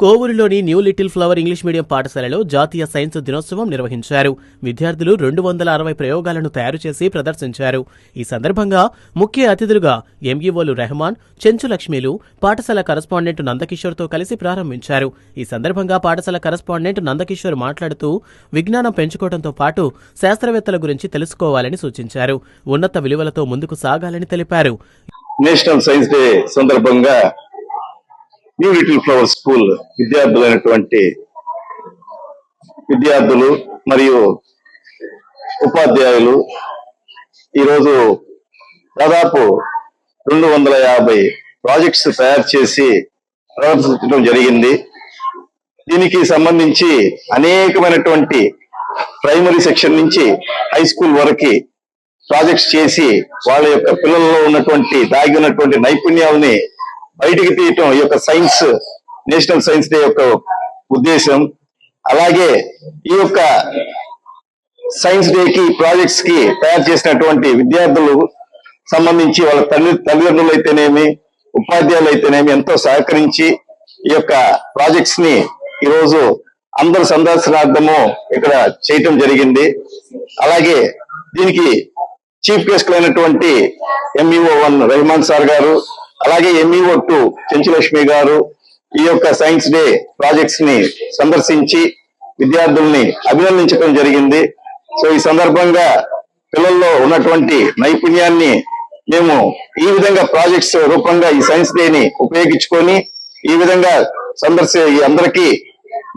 కోవూరులోని new little flower English medium పాఠశాలలో జాతీయ science దినోత్సవం నిర్వహించారు. విద్యార్థులు 260 ప్రయోగాలను తయారు చేసి ప్రదర్శించారు. ఈ సందర్భంగా ముఖ్య అతిథులుగా ఎంఈఓలు రెహమాన్, చెంచు లక్ష్మీలు పాఠశాల కరస్పాండెంట్ నందకిషోర్తో కలిసి ప్రారంభించారు. ఈ సందర్భంగా పాఠశాల కరస్పాండెంట్ నందకిషోర్ మాట్లాడుతూ విజ్ఞానం పెంచుకోవడంతో పాటు శాస్త్రవేత్తల గురించి తెలుసుకోవాలని సూచించారు. ఉన్నత విలువలతో ముందుకు సాగాలని తెలిపారు. నేషనల్ సైన్స్ డే సందర్భంగా న్యూ లిటిల్ ఫ్లవర్ స్కూల్ విద్యార్థులు మరియు ఉపాధ్యాయులు ఈరోజు దాదాపు 250 ప్రాజెక్ట్స్ తయారు చేసి ప్రదర్శించడం జరిగింది. దీనికి సంబంధించి అనేకమైనటువంటి ప్రైమరీ సెక్షన్ నుంచి హై స్కూల్ వరకు ప్రాజెక్ట్స్ చేసి వాళ్ళ యొక్క పిల్లల్లో ఉన్నటువంటి దాగి ఉన్నటువంటి నైపుణ్యాలని బయటికి తీయటం ఈ యొక్క సైన్స్ నేషనల్ సైన్స్ డే యొక్క ఉద్దేశం. అలాగే ఈ యొక్క సైన్స్ డేకి ప్రాజెక్ట్స్ కి తయారు చేసినటువంటి విద్యార్థులు సంబంధించి వాళ్ళ తల్లిదండ్రులు అయితేనేమి ఉపాధ్యాయులు అయితేనేమి ఎంతో సహకరించి ఈ యొక్క ప్రాజెక్ట్స్ ని ఈరోజు అందరు సందర్శనార్థము ఇక్కడ చేయటం జరిగింది. అలాగే దీనికి చీఫ్ గెస్ట్ అయినటువంటి ఎంఈఓ1 రెహమాన్ సార్ గారు, అలాగే ఎంఈఓ2 చెంచు లక్ష్మి గారు ఈ యొక్క సైన్స్ డే ప్రాజెక్ట్స్ ని సందర్శించి విద్యార్థుల్ని అభినందించడం జరిగింది. సో ఈ సందర్భంగా పిల్లల్లో ఉన్నటువంటి నైపుణ్యాన్ని మేము ఈ విధంగా ప్రాజెక్ట్స్ రూపంగా ఈ సైన్స్ డే ని ఉపయోగించుకొని ఈ విధంగా అందరికీ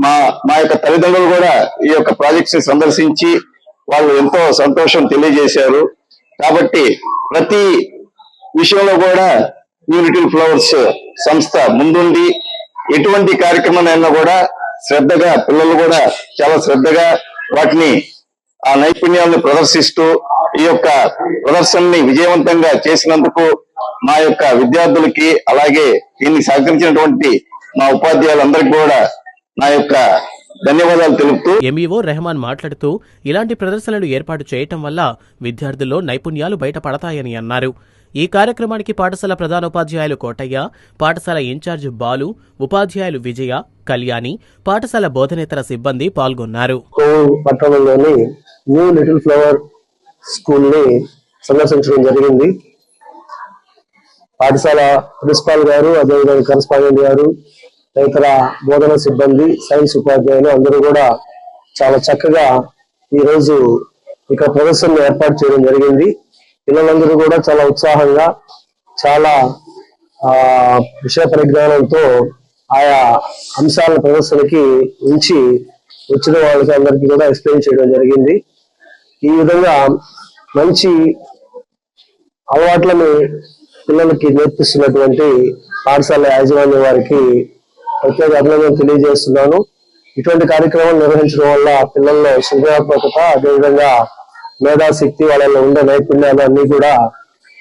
మా యొక్క తల్లిదండ్రులు కూడా ఈ యొక్క ప్రాజెక్ట్స్ ని సందర్శించి వాళ్ళు ఎంతో సంతోషం తెలియజేశారు. కాబట్టి ప్రతి విషయంలో కూడా న్యూ లిటిల్ ఫ్లవర్స్ సంస్థ ముందుండి ఎటువంటి కార్యక్రమాలైనా కూడా శ్రద్ధగా పిల్లలు కూడా చాలా శ్రద్ధగా వాటిని ఆ నైపుణ్యాలను ప్రదర్శిస్తూ ఈ యొక్క ప్రదర్శనని విజయవంతంగా చేసినందుకు మా యొక్క విద్యార్థులకి అలాగే దీన్ని సహకరించినటువంటి మా ఉపాధ్యాయులందరికీ కూడా నా యొక్క ధన్యవాదాలు తెలుపుతూ ఎంఈఓ రెహమాన్ మాట్లాడుతూ ఇలాంటి ప్రదర్శనలు ఏర్పాటు చేయటం వల్ల విద్యార్థుల్లో నైపుణ్యాలు బయటపడతాయని అన్నారు. ఈ కార్యక్రమానికి పాఠశాల ప్రధానోపాధ్యాయులు కోటయ్య, పాఠశాల ఇన్ఛార్జ్ బాలు, ఉపాధ్యాయులు విజయ, కళ్యాణి, పాఠశాల బోధనేతర సిబ్బంది పాల్గొన్నారు. పట్టణంలోని న్యూ లిటిల్ ఫ్లవర్ స్కూల్ ని సందర్శించడం జరిగింది. పాఠశాల ప్రిన్సిపాల్ గారు, అదేవిధంగా కరస్పాండెంట్ గారు, ఇతర బోధన సిబ్బంది, సైన్స్ ఉపాధ్యాయులు అందరూ కూడా చాలా చక్కగా ఈ రోజు ఇక్కడ ప్రదర్శనలు ఏర్పాటు చేయడం జరిగింది. పిల్లలందరూ కూడా చాలా ఉత్సాహంగా చాలా విషయ పరిజ్ఞానంతో ఆయా అంశాల ప్రదర్శనకి ఉంచి వచ్చిన వాళ్ళకి అందరికీ కూడా ఎక్స్ప్లెయిన్ చేయడం జరిగింది. ఈ విధంగా మంచి అలవాట్లను పిల్లలకి నేర్పిస్తున్నటువంటి పాఠశాల యాజమాన్యం వారికి ప్రత్యేక అభినందనలు తెలియజేస్తున్నాను. ఇటువంటి కార్యక్రమాలు నిర్వహించడం వల్ల పిల్లల్లో సృజనాత్మకత, అదేవిధంగా మేధాశక్తి, వాళ్ళలో ఉండే నైపుణ్యాలు అన్ని కూడా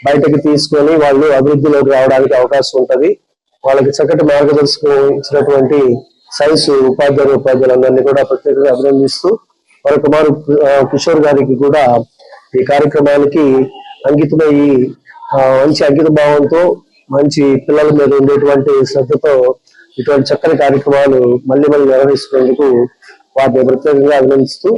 బయటకు తీసుకొని వాళ్ళు అభివృద్ధిలోకి రావడానికి అవకాశం ఉంటది. వాళ్ళకి చక్కటి మార్గదర్శకం ఇచ్చినటువంటి సైన్స్ ఉపాధ్యాయులందరినీ కూడా ప్రత్యేకంగా అభినందిస్తూ మరొకమారు కిషోర్ గారికి కూడా ఈ కార్యక్రమానికి అంకితమయ్యి మంచి అంకిత భావంతో మంచి పిల్లల మీద ఉండేటువంటి శ్రద్ధతో ఇటువంటి చక్కని కార్యక్రమాలు మళ్ళీ నిర్వహిస్తున్నందుకు వారిని ప్రత్యేకంగా అభినందిస్తూ